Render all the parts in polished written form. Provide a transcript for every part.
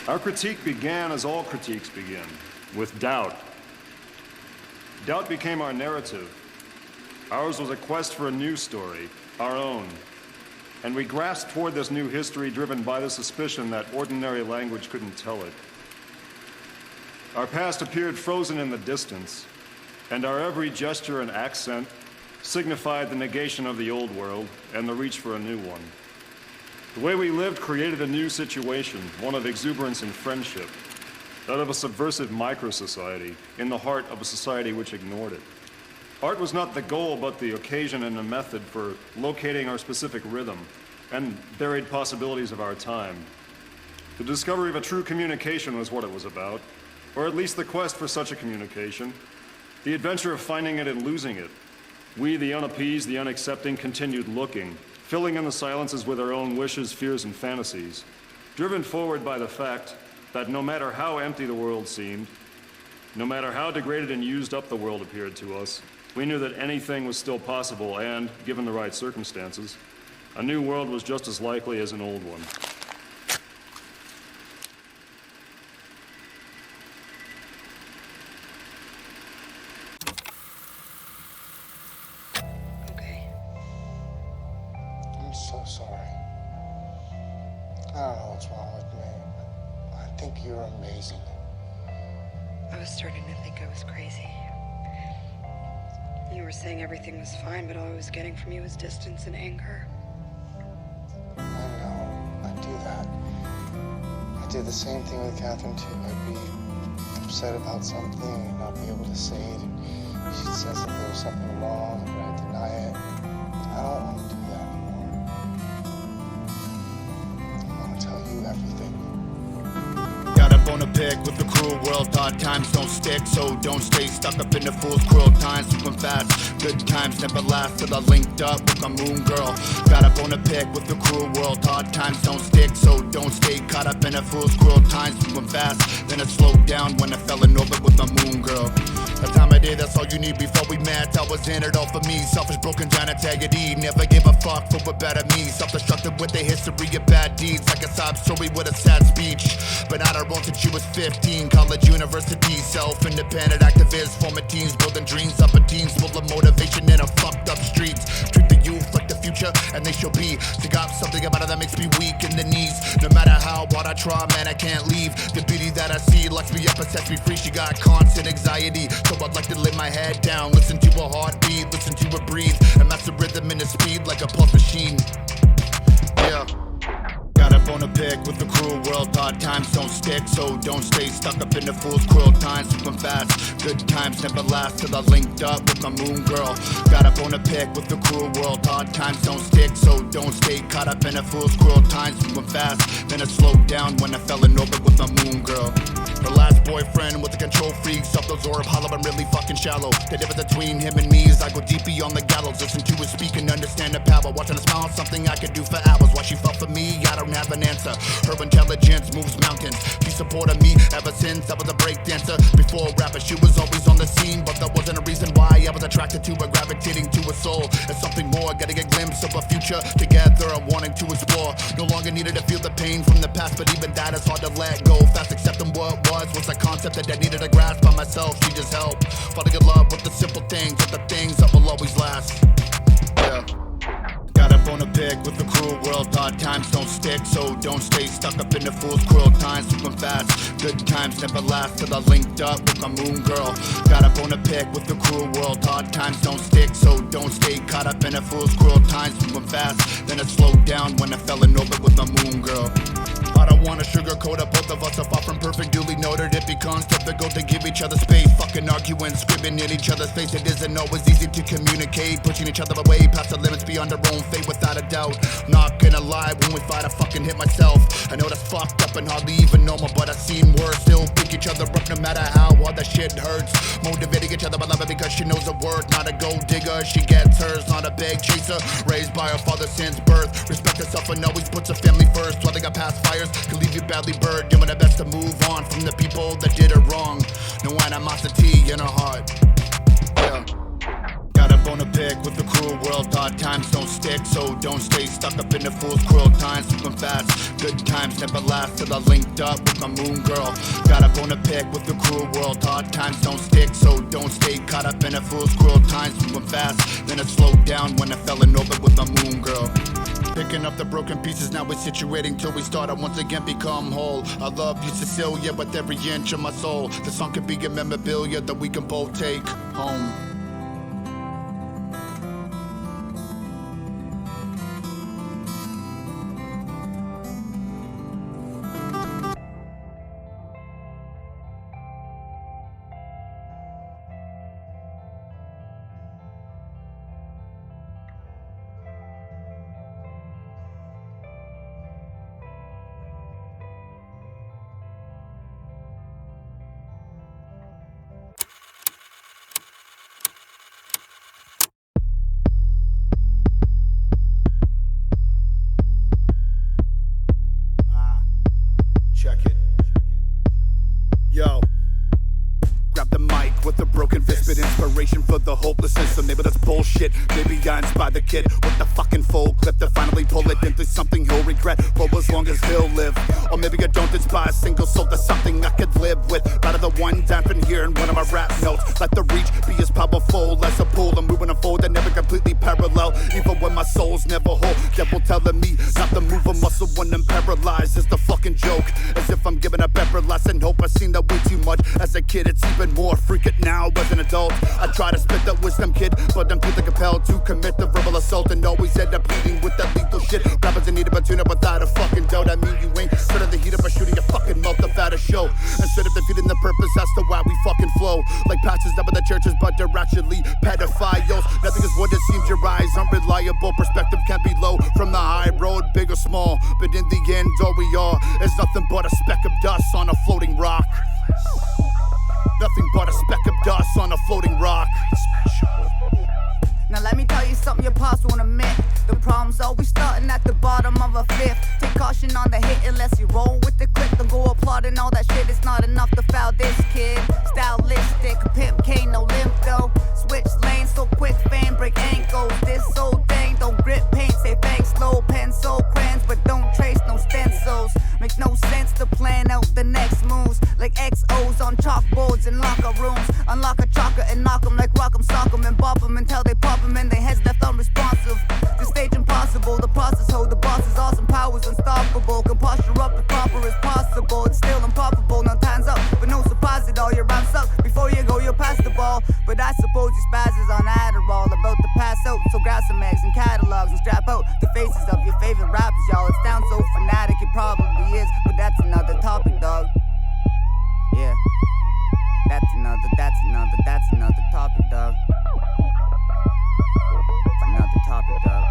Our critique began as all critiques begin, with doubt. Doubt became our narrative. Ours was a quest for a new story, our own. And we grasped toward this new history driven by the suspicion that ordinary language couldn't tell it. Our past appeared frozen in the distance, and our every gesture and accent signified the negation of the old world and the reach for a new one. The way we lived created a new situation, one of exuberance and friendship, that of a subversive micro-society in the heart of a society which ignored it. Art was not the goal, but the occasion and the method for locating our specific rhythm and buried possibilities of our time. The discovery of a true communication was what it was about, or at least the quest for such a communication, the adventure of finding it and losing it. We, the unappeased, the unaccepting, continued looking, filling in the silences with our own wishes, fears, and fantasies, driven forward by the fact that no matter how empty the world seemed, no matter how degraded and used up the world appeared to us, we knew that anything was still possible and, given the right circumstances, a new world was just as likely as an old one. So sorry. I don't know what's wrong with me. I think you're amazing. I was starting to think I was crazy. You were saying everything was fine, but all I was getting from you was distance and anger. I know. I do that. I did the same thing with Catherine, too. I'd be upset about something and not be able to say it. And she'd say that there was something wrong, but I'd deny it. I don't want to do that anymore. I want to tell you everything. Got up on a peg with the cruel world. Hard times don't stick, so don't stay stuck up in the fool's cruel times. Moving fast, good times never last. Till I linked up with my moon girl. Got up on a peg with the cruel world. Hard times don't stick, so don't stay caught up in the fool's cruel times. Moving fast, then it slowed down when I fell in orbit with my moon girl. That time of day, that's all you need before we met. I was in it all for me. Selfish, broken down integrity. Never gave a fuck for what better me. Self-destructive with a history of bad deeds. Like a sob story with a sad speech. But I don't want since she was 15. College, university, self-independent activists. Forming teams, building dreams. Upper teens full of motivation in a fucked up streets. Treat the youth like the future, and they shall be. So got something about it that makes me weak in the knees. No matter how hard I try, man, I can't leave. The beauty that I see locks me up and sets me free. She got constant anxiety. So I'd like to lay my head down, listen to her heartbeat, listen to her breathe, and match the rhythm and the speed like a pulse machine. Yeah. Got up on a peg with the cruel world. Hard times don't stick, so don't stay stuck up in the fool's cruel times. Moving fast, good times never last. Till I linked up with my moon girl. Got up on a peg with the cruel world. Hard times don't stick, so don't stay caught up in the fool's cruel times. Moving fast, then it slowed down when I fell in orbit with my moon girl. Her last boyfriend was a control freak, self-absorbed, hollow and really fucking shallow. The difference between him and me is I go deep beyond the gallows. Listen to his speak and understand the power. Watching her smile, something I could do for hours. Why she fell for me, I don't have an answer. Her intelligence moves mountains. She supported me ever since I was a break dancer. Before a rapper, she was always on the scene, but that wasn't a reason why I was attracted to her, gravitating to her soul. It's something more, getting a glimpse of a future together. I'm wanting to explore. No longer needed to feel the pain from the past, but even that is hard to let go. Fast accepting what was a concept that I needed to grasp by myself. She just helped, falling in love with the simple things, with the things that will always last. Yeah. Got up on a peg with the cruel world. Hard times don't stick, so don't stay stuck up in the fool's cruel times. Moving fast, good times never last. Till I linked up with my moon girl. Got up on a peg with the cruel world. Hard times don't stick, so don't stay caught up in the fool's cruel times. Moving fast, then it slowed down when I fell in orbit with my moon girl. I don't wanna sugarcoat it, both of us are far from perfect, duly noted. It becomes difficult to give each other space. Fucking arguing, screaming in each other's face. It isn't always easy to communicate, pushing each other away past the limits beyond our own fate, without a doubt. Not gonna lie, when we fight I fucking hit myself. I know that's fucked up and hardly even normal, but I've seen worse. Still pick each other up no matter how hard that shit hurts. Motivating each other by love because she knows her worth. Not a gold digger, she gets hers. Not a big chaser, raised by her father since birth. Respect herself and always puts her family first. While they got past fires can leave you badly burned, doing their best to move on from the people that did her wrong. No animosity in her heart. Yeah. Got up bone to pick with the cruel world. Hard times don't stick, so don't stay stuck up in the fool's cruel times. Moving fast, good times never last till I linked up with my moon girl. Got a bone to pick with the cruel world. Hard times don't stick, so don't stay caught up in the fool's cruel times. Moving fast, then it slowed down when I fell in orbit with my moon girl. Picking up the broken pieces, now we're situating till we start to once again become whole. I love you, Cecilia, with every inch of my soul. The song could be a memorabilia that we can both take home. Check it. Yo. Grab the mic with a broken fist, spit inspiration for the hopelessness. So maybe that's bullshit. Maybe I inspired the kid with the fucking full clip to finally pull it into something he'll regret for as long as he'll live. Or maybe I don't inspire a single soul to something I could live with. Rather than one dampen here in one of my rap notes. Let the reach be as powerful as a pull. I'm moving and forward and never completely parallel. Even when my soul's never whole. Devil telling me not to move a muscle when I'm paralyzed is the fucking joke. As if I'm giving up everlasting hope. I've seen that way too much as a kid. It's even more freaking now as an adult. I try to spit that wisdom, kid, but I'm feeling compelled to commit the verbal assault and always end up bleeding with that lethal shit. Rappers in need of a tune-up without a fucking doubt. I mean, you ain't sort of the heat up by shooting your fucking mouth up at a show. Instead of defeating the purpose as to why we fucking flow. Like pastors up in the churches, but they're actually pedophiles. Nothing is what it seems, your eyes unreliable. Perspective can't be low from the high road, big or small. But in the end, all we are is nothing but a speck of dust on a floating rock. Nothing but a speck of dust on a floating rock. Now let me tell you something your past won't admit. The problem's always starting at the bottom of a fifth. Take caution on the hit unless you roll with the clip. Don't go applauding all that shit, it's not enough to foul this kid. Stylistic, pimp K, no limp though. Switch lanes so quick, fame, break ankles. This old thing, don't grip paint, say thanks, slow pencil, crayons, but don't trace no stencils. Make no sense to plan out the next moves. Like XOs on chalkboards in locker rooms. Unlock a chalker and knock 'em like rock 'em, sock 'em and bop 'em until they pop 'em and their heads left unresponsive. The stage impossible, the process hold the boss's awesome powers unstoppable. Can posture up as proper as possible. It's still improbable, no time's up, but no surprise at all. Your rhymes suck, before you go you'll pass the ball. But I suppose you spazzes on Adderall, about to pass out. So grab some eggs and catalogs and strap out the faces of your favorite rappers, y'all. It sounds so fanatic, it probably is, but that's another topic, dog. Yeah, that's another topic, dog. It's another topic, dog.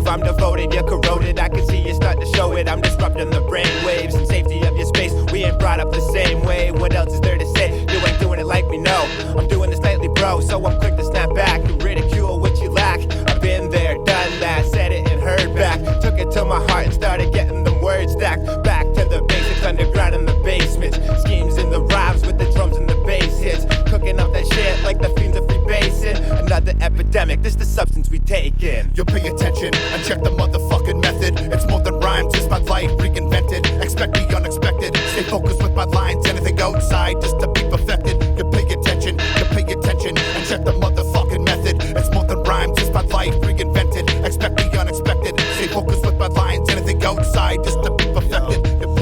I'm devoted, you're corroded, I can see you start to show it. I'm disrupting the brain waves and safety of your space. We ain't brought up the same way, what else is there to say? You ain't doing it like me, no. I'm doing this nightly, bro, so I'm quick to snap back and ridicule what you lack. I've been there, done that, said it and heard back. Took it to my heart and started getting them words stacked. Back to the basics, underground in the basement. Schemes in the rhymes with the drums and the bass hits. Cooking up that shit like the fiends of freebasing. Another epidemic, this the substance we take in. You'll pay attention and check the motherfucking method. It's more than rhymes, it's my life reinvented. Expect the unexpected. Stay focused with my lines, anything outside just to be perfected. You pay attention and check the motherfucking method. It's more than rhymes, it's my life reinvented. Expect the unexpected. Stay focused with my lines, anything outside just to be perfected. You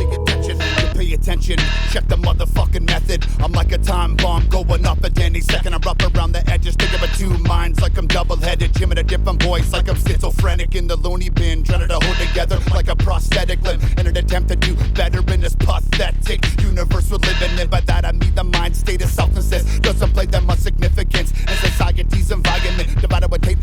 pay attention, check the motherfucking method. I'm like a time bomb going up at any second. I'm up around the edges, thinking about two minds like I'm double-headed. Jim in a different voice like I'm schizophrenic in the loony bin, trying to hold together like a prosthetic limb in an attempt to do better in this pathetic universe we're living in. By that I mean the mind state of self-insist doesn't play that much significance in society's environment. Divided with hate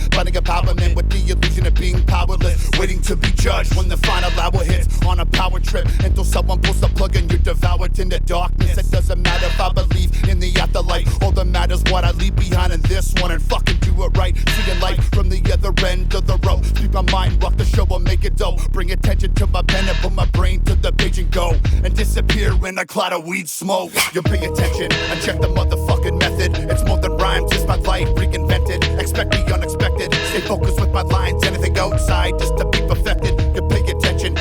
trip until someone pulls the plug and you're devoured in the darkness. It doesn't matter if I believe in the afterlife. All that matters what I leave behind in this one, and fucking do it right. Seeing light from the other end of the road. Keep my mind, rock the show and make it dope. Bring attention to my pen and put my brain to the page and go and disappear in a cloud of weed smoke. You pay attention and check the motherfucking method. It's more than rhymes, it's my life reinvented. Expect the unexpected. Stay focused with my lines. Anything outside just to be perfected. You pay attention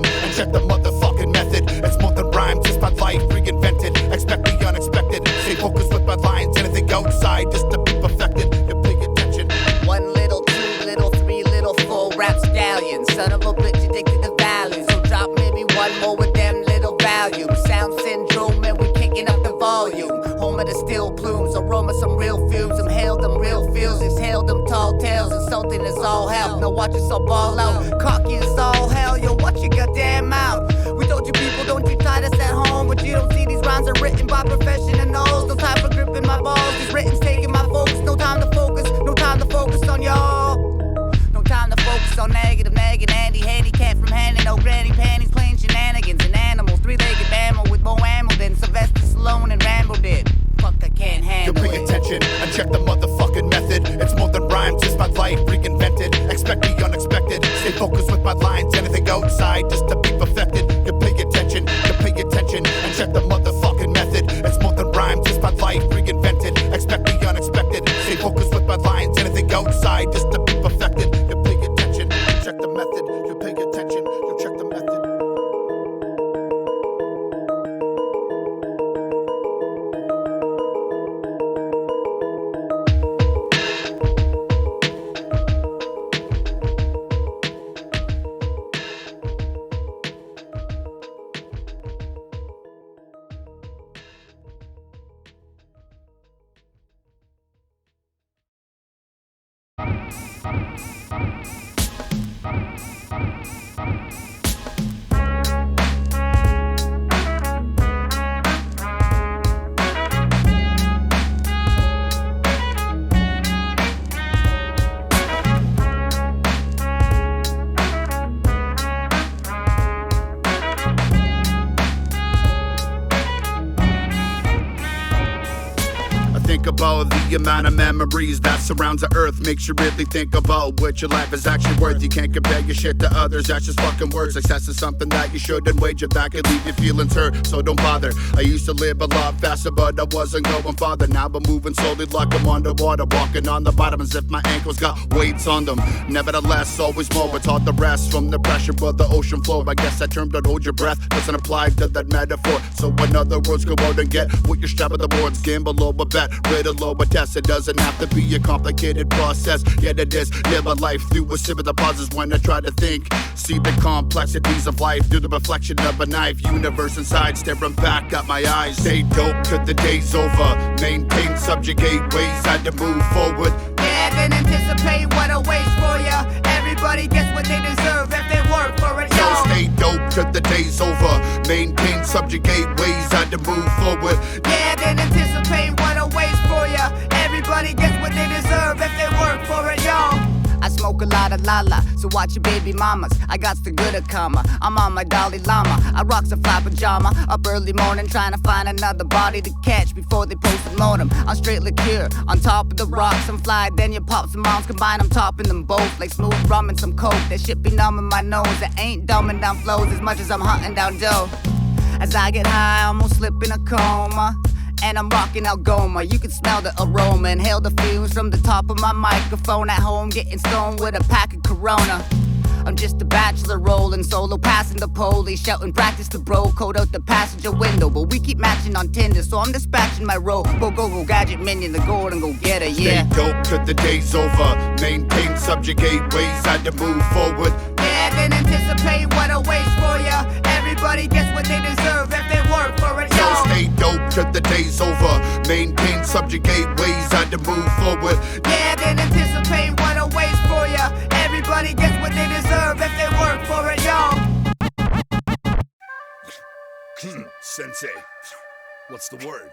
and check the motherfucking method. It's more than rhymes, it's my life reinvented. Expect the unexpected. Stay focused with my lines. Anything outside just to be perfected. You pay attention. 1 little, 2 little, 3 little, 4 rap stallions. Son of a bitch addicted to value. So drop maybe one more with them little values. Sound syndrome and we kicking up the volume. Home of the steel plumes, aroma some real fumes. Inhale them real feels, exhale them tall tales. Insulting is all hell, now watch us all ball out. Cocky is all hell, yo, watch your goddamn mouth. We told you people, don't you try this at home. But you don't see these rhymes are written by professionals. No time for gripping my balls, these written's taking my focus. No time to focus, no time to focus on y'all. No time to focus on negative, Andy, handicap from handing no granny panties, playing shenanigans and animals. 3-legged mammal with more ammo than Sylvester Stallone and Rambo did. Fuck, I can't handle it. You pay attention and check the motherfucking method. It's more than rhymes, it's my life reinvented. Expect the unexpected. Stay focused with my lines. Anything outside just to be perfected. You pay attention and check the motherfucking method. It's more than rhymes, it's my life reinvented. Expect the unexpected. Stay focused with my lines. Anything outside just to be perfected. You pay attention, check the method. You pay attention, you check the method. Think about the amount of memories that surrounds the earth. Makes you really think about what your life is actually worth. You can't compare your shit to others, that's just fucking words. Success is something that you shouldn't wager that could leave your feelings hurt, so don't bother. I used to live a lot faster, but I wasn't going farther. Now I'm moving slowly like I'm underwater, walking on the bottom as if my ankles got weights on them. Nevertheless, always more, it's hard to rest from the pressure of the ocean floor. I guess that term don't hold your breath doesn't apply to that metaphor. So in other words, go out and get what you're strapped at the boards. Gamble over bet, riddle over test. It doesn't have to be a complicated process, yet it is. Live a life through a series of pauses when I try to think. See the complexities of life through the reflection of a knife. Universe inside, staring back at my eyes. Stay dope till the day's over. Maintain, subjugate ways, had to move forward. Yeah, then anticipate what awaits for ya. Everybody gets what they deserve if they work for it, yo. Stay dope till the day's over. Maintain, subjugate ways, had to move forward. Yeah, then anticipate what awaits for ya. Everybody gets what they deserve if they work for it, yo. I smoke a lot of lala, so watch your baby mamas. I got the good of karma, I'm on my Dalai Lama. I rocks a fly pajama, up early morning trying to find another body to catch before they post the mortem. I'm straight liqueur, on top of the rocks. I'm fly, then you pop some moms, combine them, topping them both like smooth rum and some coke. That shit be numbing my nose, it ain't dumbing down flows as much as I'm hunting down dough. As I get high, I almost slip in a coma. And I'm rocking Algoma, you can smell the aroma. Inhale the fumes from the top of my microphone. At home getting stoned with a pack of Corona. I'm just a bachelor rolling solo, passing the police, shouting practice the bro code out the passenger window. But we keep matching on Tinder, so I'm dispatching my rope. Go gadget minion, the gold and go get her, yeah. Stay dope till the day's over. Maintain, subjugate ways, had to move forward. Yeah, then anticipate what awaits for ya. Everybody gets what they deserve if they work for it, yo. Stay dope till the day's over. Maintain, subjugate ways, had to move forward. Yeah, then anticipate what awaits for ya. Everybody gets what they deserve if they work for it, yo. Sensei, what's the word?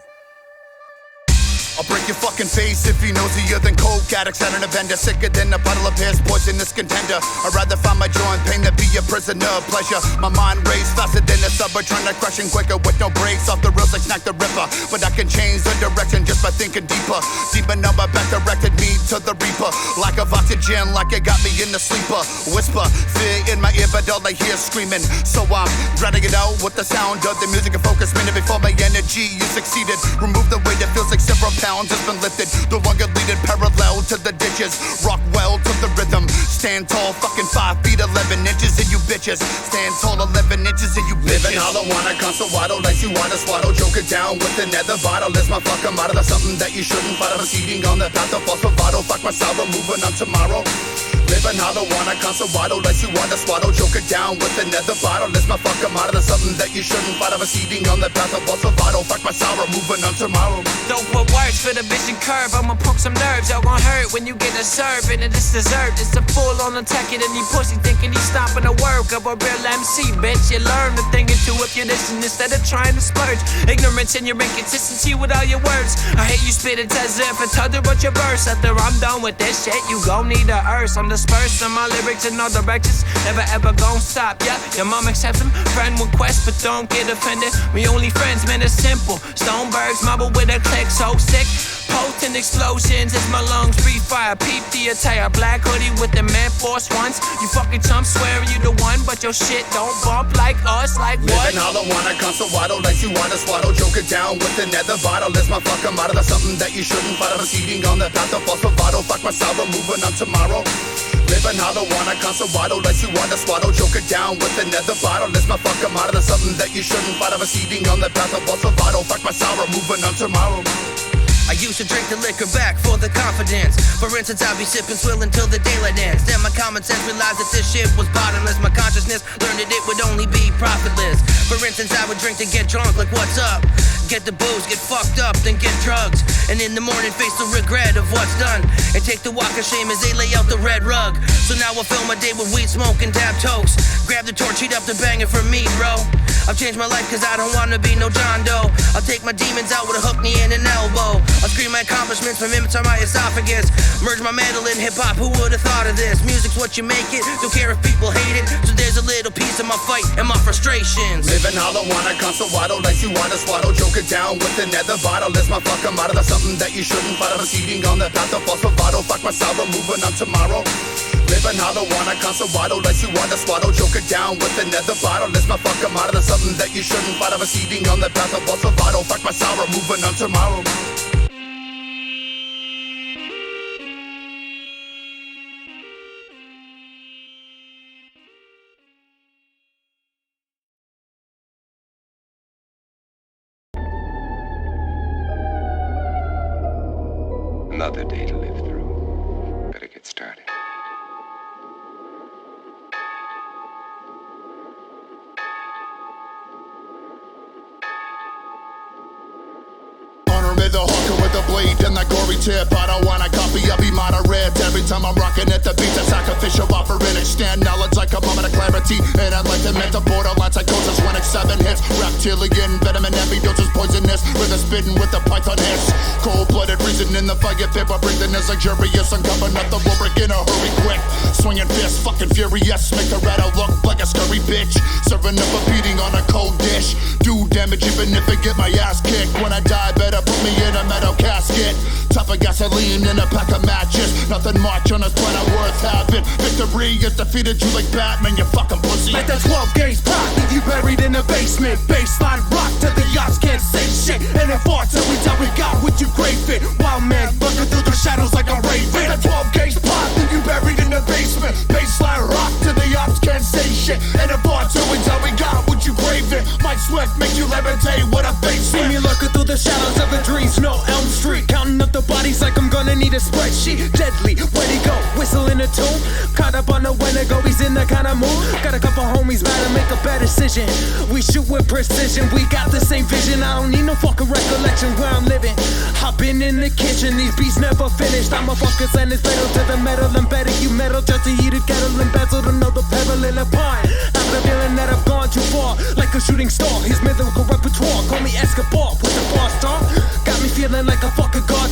I'll break your fucking face if you nosier than coke addicts at an vendor. Sicker than a bottle of piss, poisonous contender. I'd rather find my joy in pain than be a prisoner of pleasure. My mind raced faster than a subway, trying to crush and quicker with no brakes. Off the rails like Snack the Ripper. But I can change the direction just by thinking deeper. Deep enough, my back directed me to the reaper. Lack of oxygen, like it got me in the sleeper. Whisper, fear in my ear, but all I hear screaming. So I'm drowning it out with the sound of the music and focus. Minute before my energy, you succeeded. Remove the weight that feels like several pounds has been lifted. No longer leaded parallel to the ditches. Rock well to the rhythm. Stand tall, fucking 5 feet 11 inches and you bitches. Stand tall 11 inches and you bitches. Living hollow on a constant waddle, like you wanna swaddle. Choke it down with another bottle. It's my fucking motto. That's something that you shouldn't follow. I'm eating on the path of false bravado. Fuck my sorrow, moving on tomorrow. Living hollow on a constant waddle, like you wanna swaddle. Choke it down with another bottle. It's my fucking motto. That's something that you shouldn't follow. I'm eating on the path of false bravado. Fuck my sorrow, moving on tomorrow. Don't put words for the vision curve. I'ma poke some nerves. Y'all gon' hurt when you get a serve. And it's deserved. It's a full on attacking any pussy thinking he's stopping the work of a real MC. Bitch, you learn a thing or two if you listen instead of trying to splurge. Ignorance and your inconsistency with all your words. I hate you spit it as if it's harder but your verse. After I'm done with this shit, you gon' need a hearse. I'm dispersed in my lyrics in all directions. Never ever gon' stop, yeah. Your mom accepts them. Friend request, but don't get offended. We only friends, man, it's simple. Stoneburgh's marble with a click so sick. Potent explosions as my lungs breathe fire. Peep the attire, black hoodie with the man force ones. You fucking chump swearing you the one, but your shit don't bump like us, like what? Living hollow on a constant waddle, like you wanna swaddle. Choke it down with another bottle. It's my fucking motto. That's something that you shouldn't follow. I'm eating on the path of false bravado. Fuck my sorrow, moving on tomorrow. Living hollow on a constant waddle, like you wanna swaddle. Choke it down with another bottle. It's my fucking motto. That's something that you shouldn't follow. I'm eating on the path of false bravado. Fuck my sorrow, moving on tomorrow. I used to drink the liquor back for the confidence. For instance, I'd be sipping swill until the daylight ends. Then my common sense realized that this shit was bottomless. My consciousness learned that it would only be profitless. For instance, I would drink to get drunk, like what's up? Get the booze, get fucked up, then get drugs. And in the morning face the regret of what's done. And take the walk of shame as they lay out the red rug. So now I fill my day with weed smoke and dab toast. Grab the torch, heat up the banger for me, bro. I've changed my life cause I don't wanna be no John Doe. I'll take my demons out with a hook knee and an elbow. I'll scream my accomplishments from inside my esophagus. Merge my metal in hip-hop, who would've thought of this? Music's what you make it, don't care if people hate it. So there's a little piece of my fight and my frustrations. Living hollow on a constant waddle, like you wanna swaddle. Choke it down with another bottle. It's my fucking motto. That's something that you shouldn't follow. I'm eating on the path of false bravado. Fuck my sorrow, moving on tomorrow. Living hollow on a constant waddle, like you wanna swaddle. Choke it down with another bottle. It's my fucking motto. That's something that you shouldn't follow. I'm eating on the path of false bravado. Fuck my sorrow, moving on tomorrow. Another day to live through. Better get started. Honor me the hawker with the blade and the gory tip. I don't wanna copy, I'll be moderate. Every time I'm rocking at the beat, a sacrificial offering. Extend knowledge like a moment of clarity. And enlightenment, the borderline psychosis when it's 7 hits. Reptilian venom and every dose is poisonous. With a spitting with the python hiss. Cold-blooded reason in the fire pit, but breathing is luxurious. Uncovering up the rubric in a hurry quick. Swinging fists, fucking furious. Make the rat look like a scurry bitch. Serving up a beating on a cold dish. Do damage even if I get my ass kicked. When I die, better put me in a metal casket. Top of gasoline in a pack of matches. Nothing much on this planet worth having. Victory is defeated, you like Batman, you fucking pussy. Like the 12 gauge pop, leave you buried in the basement. Baseline rock till the yachts can't say shit. And it fought till we die, we got what you crave it. Wild man, looking through the shadows like a raven. Like the 12 gauge pop, leave you buried in the basement. Baseline rock till the yachts can't say shit. And it fought till we die, we got what you crave it. Mike Swift make you levitate with a face. See me looking through the shadows of a dream. Snow Elm Street, counting up the bodies like I'm gonna need a spreadsheet. Deadly, where'd he go? Whistling a tune. Caught up on the way to go, he's in the kind of mood. Got a couple homies, better make a bad decision. We shoot with precision, we got the same vision. I don't need no fucking recollection where I'm living. Hop in the kitchen, these beats never finished. I'm a fucking send this pedal to the metal embedded. You metal just to heat a kettle embezzled another pebble in a pond. I'm the feeling that I've gone too far, like a shooting star. His mythical repertoire, call me Escobar with the bar star. Got me feeling like a fucking god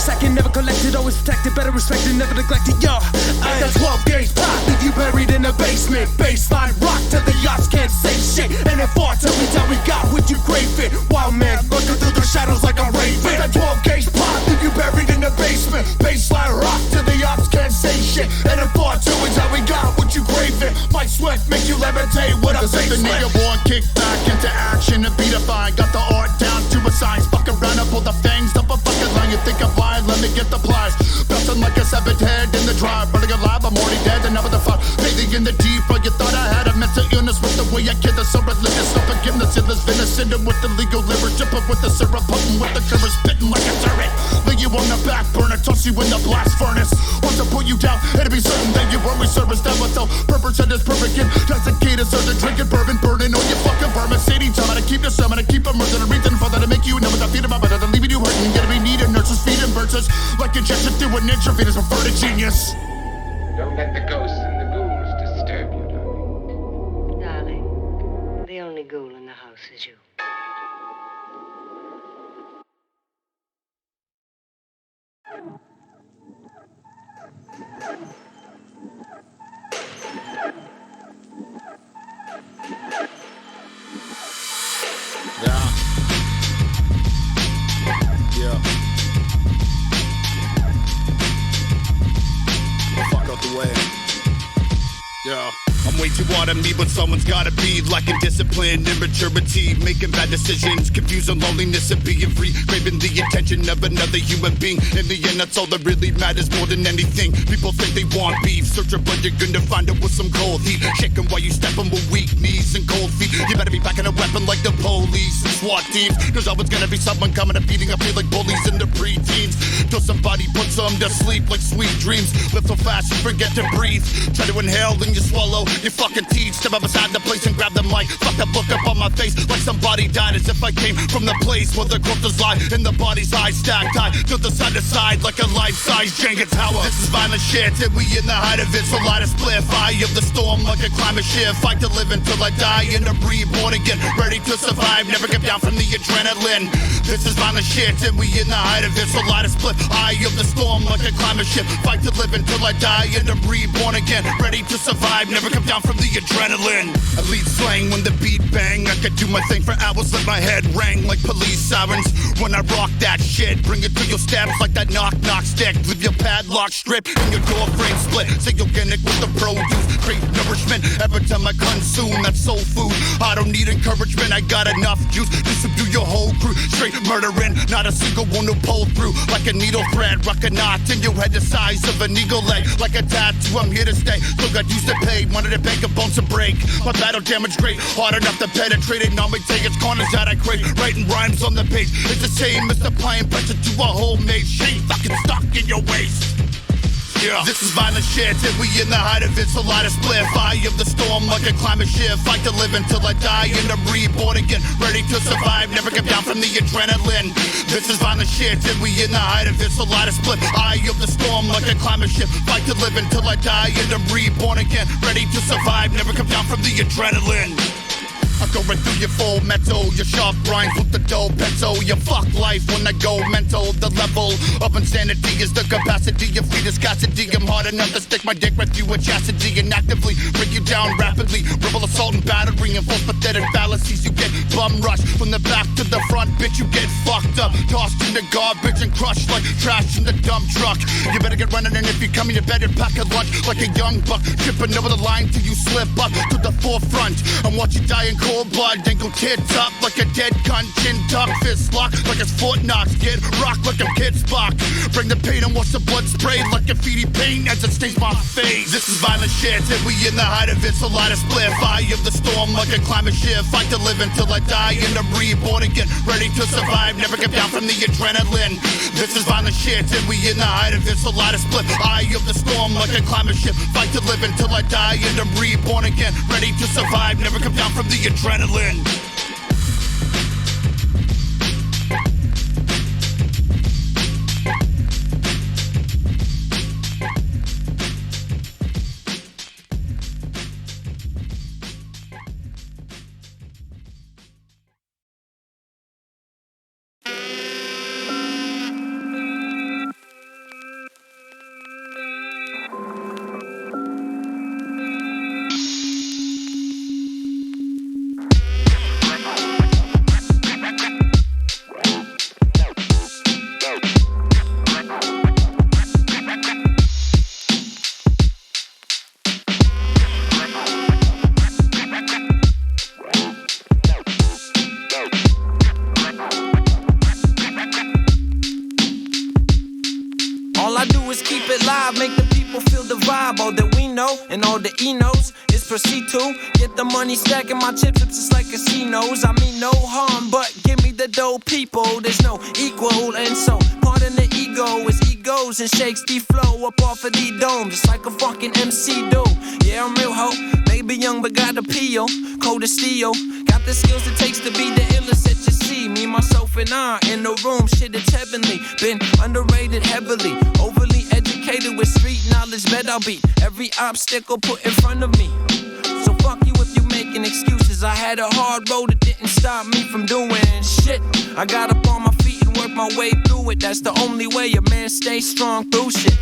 second, never collected, always protected, better respected, never neglected, yo. Let the 12 gauge pop, leave you buried in the basement. Baseline rock till the yachts can't say shit. And it fought till we got what you crave it. Wild man, looking through the shadows like a raven. Let the 12 gauge pop, leave you buried in the basement. Baseline rock till the yachts can't say shit. And it fought till we got what you crave it. Might Swift make you levitate with a bass the nigga born kick back into action and be defined. Got the art down to a science. Fuck around and pull the fangs up a fucking line. You think I'm blind? Let me get the pliers. Bouncing like a severed head in the drive. Burning alive, I'm already dead. And never the fire. Bathing in the deep. But you thought I had a mental illness with the way I kid. So religious, no forgiveness. Endless venison with the legal lyrics. Jumping with the syrup, pumping with the current, spitting like a turret. Lay you on the back burner, toss you in the blast furnace. Want to put you down, it'll be certain that you won't be serviced. That was so purpose and it's perfect. Intoxicated, so they're drinking bourbon, burning on your fucking vermin. Sadie, tell me to keep this, I'm gonna keep them. There's a reason for that to make you know what I feel about, but I'm leaving you hurting. Gonna be needed, nurses feeding verses like injection through an intravenous. Refer to genius. Don't let the ghosts and the ghouls disturb you, darling. Darling, the only ghoul in the house is you. Yeah. Fuck out the way. Yeah. I'm way too on me, but someone's gotta be lacking discipline, immaturity, making bad decisions, confusing loneliness and being free, craving the attention of another human being. In the end, that's all that really matters more than anything. People think they want beef, search it, but you're gonna find it with some cold heat. Shaking while you stepping with weak knees and cold feet. You better be packing a weapon like the police and SWAT teams. There's always gonna be someone coming and beating up you like bullies in the preteens. Till somebody puts them to sleep like sweet dreams. Live so fast you forget to breathe. Try to inhale, then you swallow your fucking teeth. Step up beside the place and grab the mic. Fuck that look up on my face like somebody died, as if I came from the place where the corpses lie and the body's eyes stacked high, tilt the side to side like a life-size Jenga tower. This is violent shit, and we in the height of it, so light a split fire of the storm like a climate shift. Fight to live until I die and I'm reborn again, ready to survive, never get down from the adrenaline. This is violent shit, and we in the height of it, so light a split eye of the storm like a climate shift. Fight to live until I die and I'm reborn again, ready to survive, never come down from the adrenaline. I lead slang when the beat bang. I could do my thing for hours, let my head ring like police sirens. When I rock that shit, bring it to your steps like that knock-knock stick. Leave your padlock strip and your door frame split. Say organic with the produce, great nourishment. Every time I consume that soul food, I don't need encouragement, I got enough juice to subdue your whole crew. Straight murdering, not a single one who pull through. Like a needle thread, rock a knot in your head the size of an eagle leg. Like a tattoo, I'm here to stay. Still got used to pay, wanted to beg a bones to break. My battle damage great, hard enough to penetrate it. Now me take its corners that I crave. Writing rhymes on the page, it's the same as applying pressure to a homemade shape. Fucking stuck in your waist. Yeah. This is violent shit, and we in the height of it, so light a split fire of the storm like a climate shift. Fight to live until I die and I'm reborn again, ready to survive, never come down from the adrenaline. This is violent shit, and we in the height of it, so light a split eye of the storm like a climate shift. Fight to live until I die and I'm reborn again, ready to survive, never come down from the adrenaline. I go right through your full metal, your sharp rhymes with the dull pencil. You fuck life when I go mental. The level of insanity is the capacity of free viscosity. I'm hard enough to stick my dick right through a chastity and actively break you down rapidly. Rebel assault and battery and false pathetic fallacies. You get bum rushed from the back to the front, bitch. You get fucked up, tossed in the garbage and crushed like trash in the dump truck. You better get running, and if you come in, you better pack a lunch like a young buck, tripping over the line till you slip up to the forefront and watch you die in cold blood, then go tits up like a dead cunt, chin tuck, fist lock like it's Fort Knox, get rock like I'm Kid Spock. Bring the pain and watch the blood spray like graffiti paint as it stains my face. This is violent shit, and we in the height of it, so light a split fire of the storm like a climate shift. Fight to live until I die and I'm reborn again, ready to survive, never come down from the adrenaline. This is violent shit, and we in the height of it, so light a split eye of the storm like a climate shift. Fight to live until I die and I'm reborn again, ready to survive, never come down from the adrenaline. proceed to get the money, stacking my chips just like casinos. I mean no harm, but give me the dough, people. There's no equal, and so pardon the ego as egos and shakes the flow up off of the dome, just like a fucking MC do. Yeah, I'm real ho, maybe young but got appeal, cold as steel. Got the skills it takes to be the illest that you see. Me, myself, and I in the room, shit, it's heavenly. Been underrated heavily, overly educated with street knowledge. Bet I'll beat every obstacle put in front of me. So fuck you if you making excuses. I had a hard road, it didn't stop me from doing shit. I got up on my feet and worked my way through it. That's the only way a man stays strong through shit.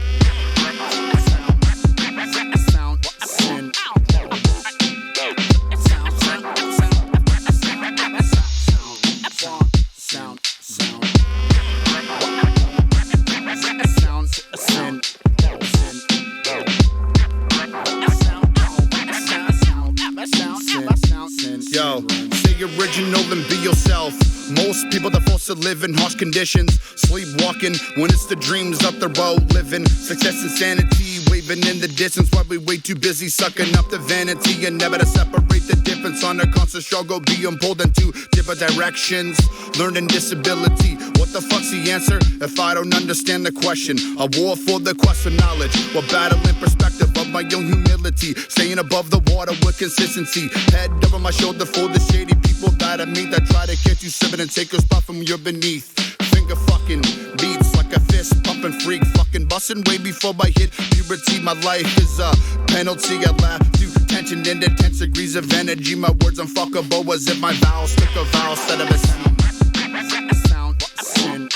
Yo, stay original and be yourself. Most people that forced to live in harsh conditions, sleepwalking when it's the dreams up the road, living success and sanity, waving in the distance while we way too busy sucking up the vanity and never to separate the difference on a constant struggle, being pulled in two different directions, learning disability. What the fuck's the answer if I don't understand the question? A war for the quest for knowledge, or battle in perspective of my own humility, staying above the water with consistency, head over my shoulder for the shady people that I meet that try to get you sipping and take a spot from your beneath. Finger fucking beats like a fist pumping freak, fucking busting way before I hit puberty. My life is a penalty. I laugh through tension into 10 degrees of energy. My words unfuckable as if my vowels took a vowel instead of a C. Sound, sin.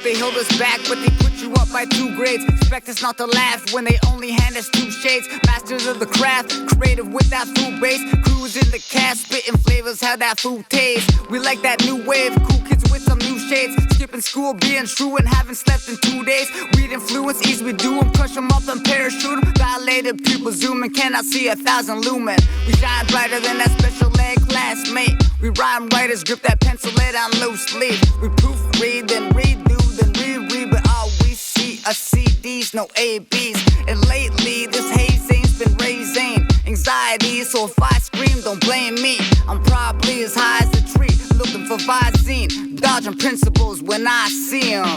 They held us back, but they put you up by 2 grades. Expect us not to laugh when they only hand us 2 shades. Masters of the craft, creative with that food base. Crews in the cast, spitting flavors, how that food tastes. We like that new wave, cool kids with some new shades. Skipping school, being true and haven't slept in 2 days. Weed influence, ease we do them, crush them up and parachute them. Dilated pupils zooming, cannot see 1,000 lumen. We shine brighter than that special ed classmate. We rhyme writers, grip that pencil, lay down loose leaf. We proofread, then redo, then reread, but all we see are CDs, no ABs. And lately, this hazin's been raising anxiety, so if I scream, don't blame me. I'm probably as high as the tree, looking for Visine, dodging principles when I see them.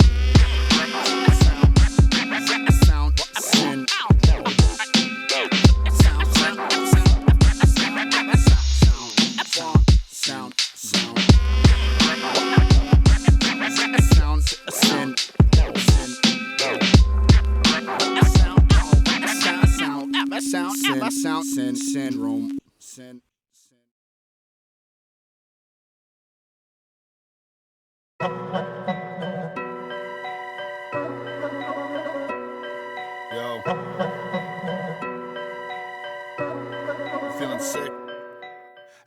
Syndrome. Yo, feeling sick.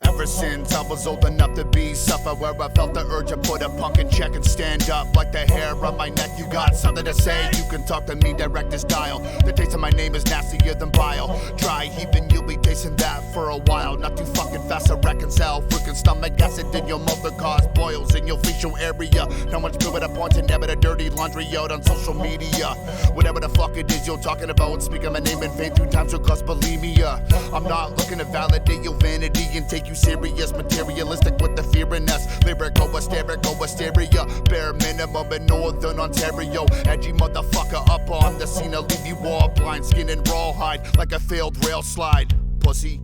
Ever since I was old enough to be suffer, where I felt the urge to put a punk in check and stand up. Like the hair on my neck, you got something to say, you can talk to me, direct this dial. The taste of my name is nastier than bile. Try heaving, you'll be tasting that for a while. Not too fucking fast to reconcile. Freaking stomach acid in your mother cause boils in your facial area. No one's good at a point and never the dirty laundry out on social media. Whatever the fuck it is you're talking about, speaking my name in vain 3 times will cause bulimia. I'm not looking to validate your vanity and take you serious, materialistic with the fear in us. Lyrical, hysteria, bare minimum in Northern Ontario. Edgy motherfucker up on the scene, I'll leave you all blind, skin and rawhide like a failed rail slide. Pussy.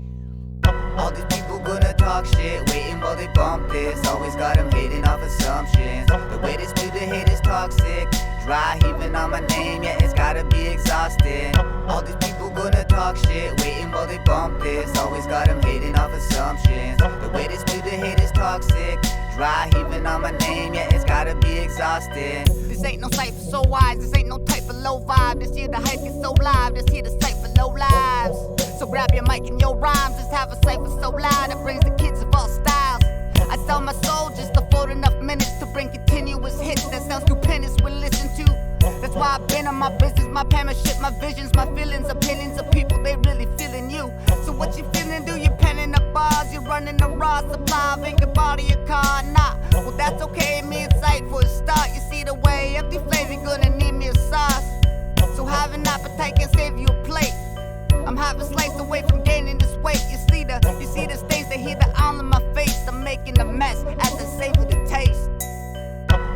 All these people gonna talk shit, waiting while they bump this. Always got them hating off assumptions. The way they spew the hate is toxic. Dry heaving on my name, yeah, it's gotta be exhausting. All these people gonna talk shit, waiting while they bump this. Always got them hating off assumptions. The way they spew the hate is toxic. Dry heaving on my name, yeah, it's gotta be exhausting. This ain't no cipher so wise, this ain't no type of low vibe. This here the hype is so live, this here the cipher low lives. So grab your mic and your rhymes, just have a cipher so loud it brings the kids of all styles. I sell my soul just to afford enough minutes to bring continuous hits that sound stupendous when listened to. That's why I've been on my business my penmanship, my visions, my feelings, opinions of people, they really feeling you. So what you feeling? Do you penning the bars? You running the raw supply of ink and body your car? Nah, well that's okay, me insight for a start. You see the way, empty flavor, gonna need me a sauce. So have an appetite can save you a plate. I'm half a slice away from gaining this weight. You see the stains that heat the owl in my face. I'm making a mess at the savor the taste.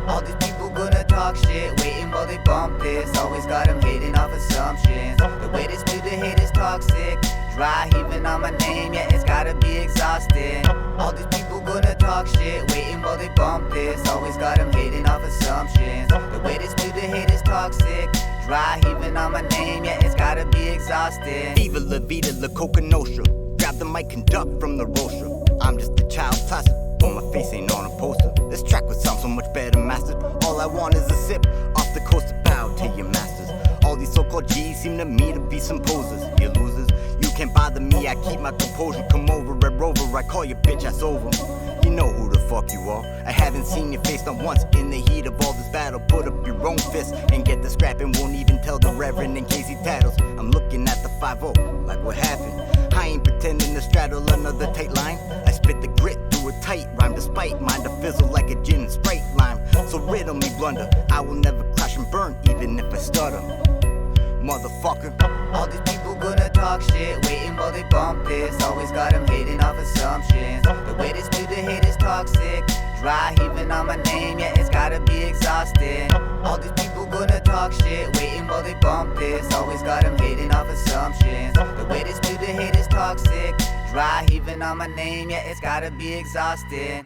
All these people gonna talk shit, waiting while they bump this. Always got them hitting off assumptions. The way this music hit is toxic. Dry heaving on my name, yeah, it's gotta be exhausting. All these people gonna talk shit, waiting while they bump this. Always got them hitting off assumptions. The way this music hit is toxic. Dry heaving on my name, yeah, it's gotta be exhausting. Viva la vida, la coca nostra. Grab the mic, conduct from the roaster. I'm just a child tossing, but my face ain't on a poster. This track would sound so much better mastered. All I want is a sip off the coast of bow to your masters. All these so-called G's seem to me to be some posers. You losers, you can't bother me, I keep my composure. Come over, Red Rover, I call your bitch ass over. You know who the fuck you are. I haven't seen your face not once in the heat of all this battle. Put up your own fist and get the scrap and won't even tell the reverend in case he tattles. I'm looking at the 5-0, like what happened? I ain't pretending to straddle another tight line. I spit the grit through a tight rhyme despite mine to fizzle like a gin and Sprite lime. So riddle me blunder, I will never crash and burn even if I stutter. Motherfucker. All these people gonna talk shit, waiting while they bump this. Always got them hitting off assumptions. The way this music hit is toxic. Dry heaving on my name, yeah, it's gotta be exhausting. All these people gonna talk shit, waiting while they bump this. Always got them hitting off assumptions. The way this music hit is toxic. Dry heaving on my name, yeah, it's gotta be exhausting.